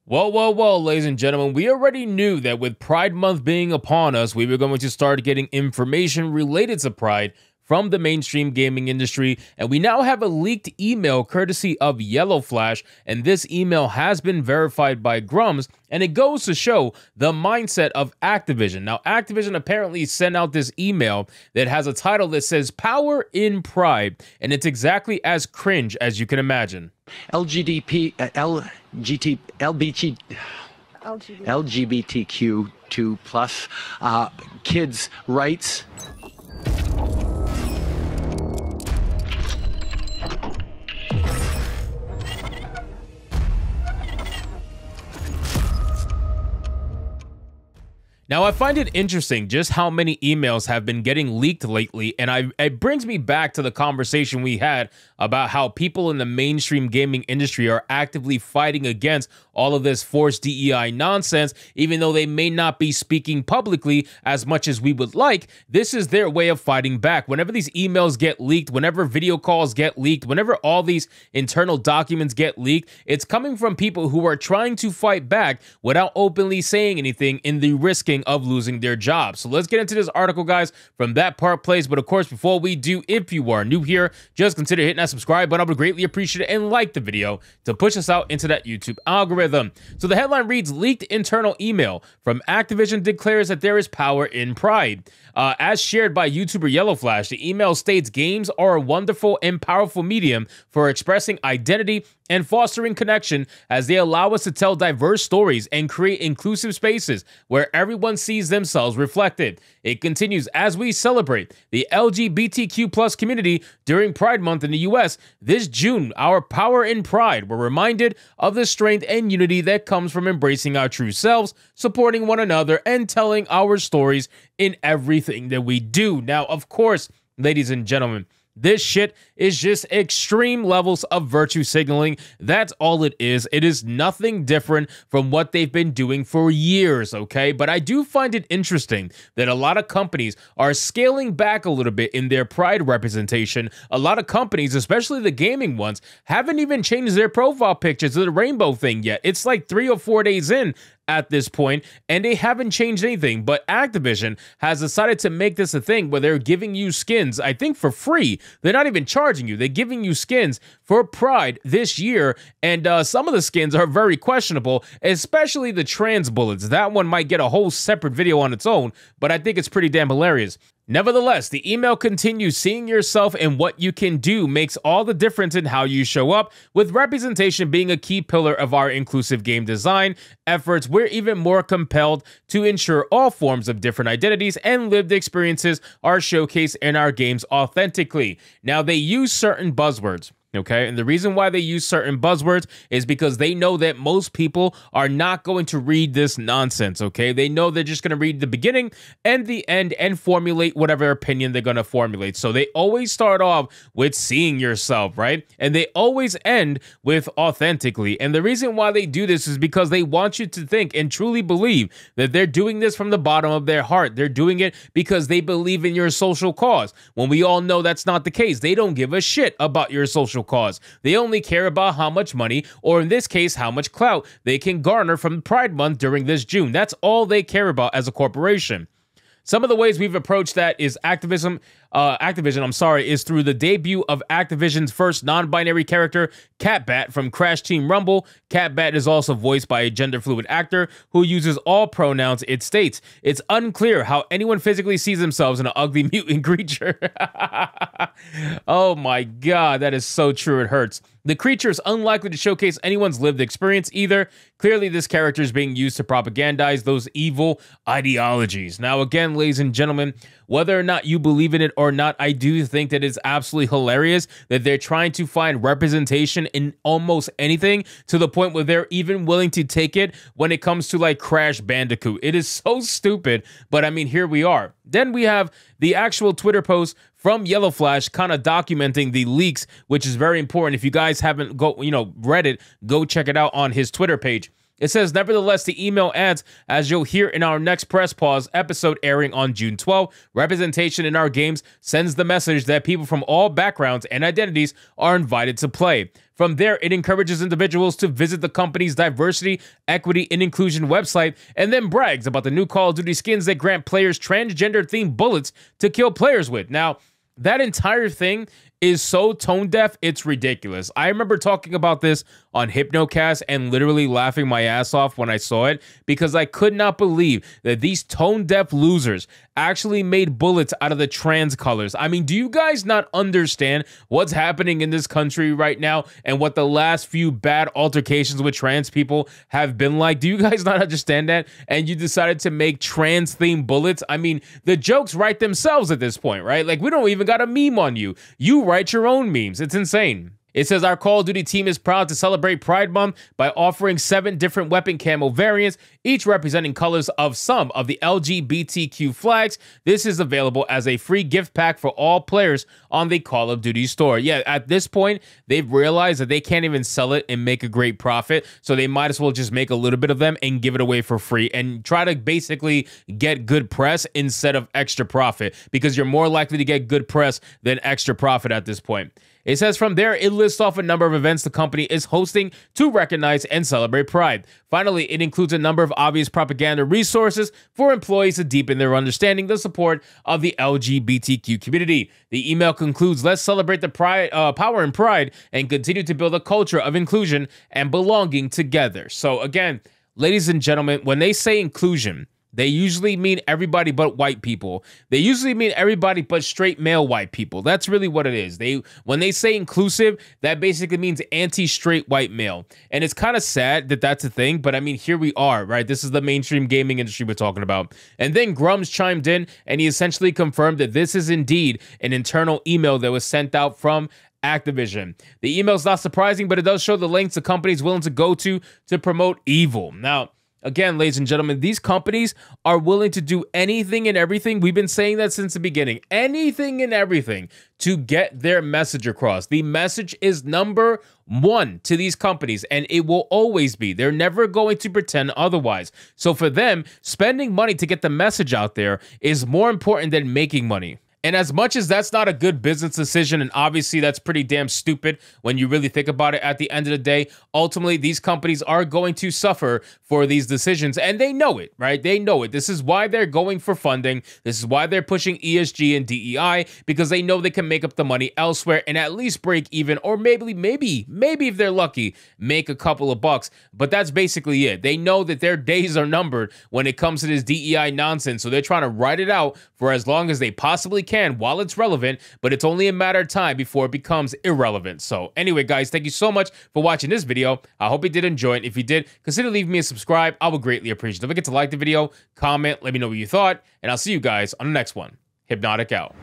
Well, ladies and gentlemen, we already knew that with Pride Month being upon us, we were going to start getting information related to Pride from the mainstream gaming industry, and we now have a leaked email courtesy of Yellow Flash, and this email has been verified by Grums, and it goes to show the mindset of Activision. Now, Activision apparently sent out this email that has a title that says Power in Pride, and it's exactly as cringe as you can imagine. LGBTQ2 plus kids' rights. Now, I find it interesting just how many emails have been getting leaked lately, and it brings me back to the conversation we had about how people in the mainstream gaming industry are actively fighting against all of this forced DEI nonsense, even though they may not be speaking publicly as much as we would like. This is their way of fighting back. Whenever these emails get leaked, whenever video calls get leaked, whenever all these internal documents get leaked, it's coming from people who are trying to fight back without openly saying anything in the risking of losing their job. So let's get into this article, guys, from That Part Plays. But of course, before we do, if you are new here, just consider hitting that subscribe button. I would greatly appreciate it, and like the video to push us out into that YouTube algorithm. So the headline reads, leaked internal email from Activision declares that there is power in Pride. As shared by YouTuber Yellow Flash, the email states games are a wonderful and powerful medium for expressing identity and fostering connection, as they allow us to tell diverse stories and create inclusive spaces where everyone sees themselves reflected. It continues, as we celebrate the LGBTQ plus community during Pride Month in the US this June, our power in Pride. We're reminded of the strength and unity that comes from embracing our true selves, supporting one another, and telling our stories in everything that we do. Now, of course, ladies and gentlemen, this shit is just extreme levels of virtue signaling. That's all it is. It is nothing different from what they've been doing for years, okay? But I do find it interesting that a lot of companies are scaling back a little bit in their Pride representation. A lot of companies, especially the gaming ones, haven't even changed their profile pictures to the rainbow thing yet. It's like 3 or 4 days in at this point, and they haven't changed anything. But Activision has decided to make this a thing where they're giving you skins, I think for free. They're not even charging you. They're giving you skins for Pride this year, and some of the skins are very questionable, especially the trans bullets. That one might get a whole separate video on its own, but I think it's pretty damn hilarious. Nevertheless, the email continues, seeing yourself and what you can do makes all the difference in how you show up, with representation being a key pillar of our inclusive game design efforts. We're even more compelled to ensure all forms of different identities and lived experiences are showcased in our games authentically. Now, they use certain buzzwords. Okay, and the reason why they use certain buzzwords is because they know that most people are not going to read this nonsense, okay? They know they're just going to read the beginning and the end and formulate whatever opinion they're going to formulate. So they always start off with seeing yourself, right? And they always end with authentically. And the reason why they do this is because they want you to think and truly believe that they're doing this from the bottom of their heart. They're doing it because they believe in your social cause, when we all know that's not the case. They don't give a shit about your social cause. They only care about how much money, or in this case, how much clout they can garner from Pride Month during this June. That's all they care about as a corporation. Some of the ways we've approached that is Activision, is through the debut of Activision's first non-binary character, Catbat, from Crash Team Rumble. Catbat is also voiced by a gender-fluid actor who uses all pronouns. It states, it's unclear how anyone physically sees themselves in an ugly mutant creature. Oh my god, that is so true, it hurts. The creature is unlikely to showcase anyone's lived experience either. Clearly, this character is being used to propagandize those evil ideologies. Now, again, ladies and gentlemen, whether or not you believe in it or not, I do think that it's absolutely hilarious that they're trying to find representation in almost anything, to the point where they're even willing to take it when it comes to like Crash Bandicoot. It is so stupid, but I mean, here we are. Then we have the actual Twitter post from Yellow Flash kind of documenting the leaks, which is very important. If you guys haven't read it, go check it out on his Twitter page. It says, nevertheless, the email adds, as you'll hear in our next Press Pause episode airing on June 12, representation in our games sends the message that people from all backgrounds and identities are invited to play. From there, it encourages individuals to visit the company's diversity, equity, and inclusion website, and then brags about the new Call of Duty skins that grant players transgender-themed bullets to kill players with. Now, that entire thing is so tone deaf, it's ridiculous. I remember talking about this on Hypnocast and literally laughing my ass off when I saw it, because I could not believe that these tone deaf losers actually made bullets out of the trans colors. I mean, do you guys not understand what's happening in this country right now and what the last few bad altercations with trans people have been like? Do you guys not understand that? And you decided to make trans themed bullets? I mean, the jokes write themselves at this point, right? Like, we don't even got a meme on you. You write your own memes. It's insane. It says our Call of Duty team is proud to celebrate Pride Month by offering 7 different weapon camo variants, each representing colors of some of the LGBTQ flags. This is available as a free gift pack for all players on the Call of Duty store. Yeah, at this point, they've realized that they can't even sell it and make a great profit, so they might as well just make a little bit of them and give it away for free and try to basically get good press instead of extra profit, because you're more likely to get good press than extra profit at this point. It says from there, it lists off a number of events the company is hosting to recognize and celebrate Pride. Finally, it includes a number of obvious propaganda resources for employees to deepen their understanding the support of the LGBTQ community. The email concludes, let's celebrate the power and pride and continue to build a culture of inclusion and belonging together. So again, ladies and gentlemen, when they say inclusion, they usually mean everybody but white people. They usually mean everybody but straight male white people. That's really what it is. When they say inclusive, that basically means anti-straight white male. And it's kind of sad that that's a thing, but I mean, here we are, right? This is the mainstream gaming industry we're talking about. And then Grums chimed in, and he essentially confirmed that this is indeed an internal email that was sent out from Activision. The email is not surprising, but it does show the lengths the company is willing to go to promote evil. Now, again, ladies and gentlemen, these companies are willing to do anything and everything. We've been saying that since the beginning. Anything and everything to get their message across. The message is number one to these companies, and it will always be. They're never going to pretend otherwise. So for them, spending money to get the message out there is more important than making money. And as much as that's not a good business decision, and obviously that's pretty damn stupid when you really think about it, at the end of the day, ultimately these companies are going to suffer for these decisions, and they know it, right? They know it. This is why they're going for funding. This is why they're pushing ESG and DEI, because they know they can make up the money elsewhere and at least break even, or maybe if they're lucky, make a couple of bucks. But that's basically it. They know that their days are numbered when it comes to this DEI nonsense, so they're trying to ride it out for as long as they possibly can while it's relevant, but it's only a matter of time before it becomes irrelevant. So anyway, guys, thank you so much for watching this video. I hope you did enjoy it. If you did, consider leaving me a subscribe. I would greatly appreciate it. Don't forget to like the video, comment, let me know what you thought, and I'll see you guys on the next one. Hypnotic out.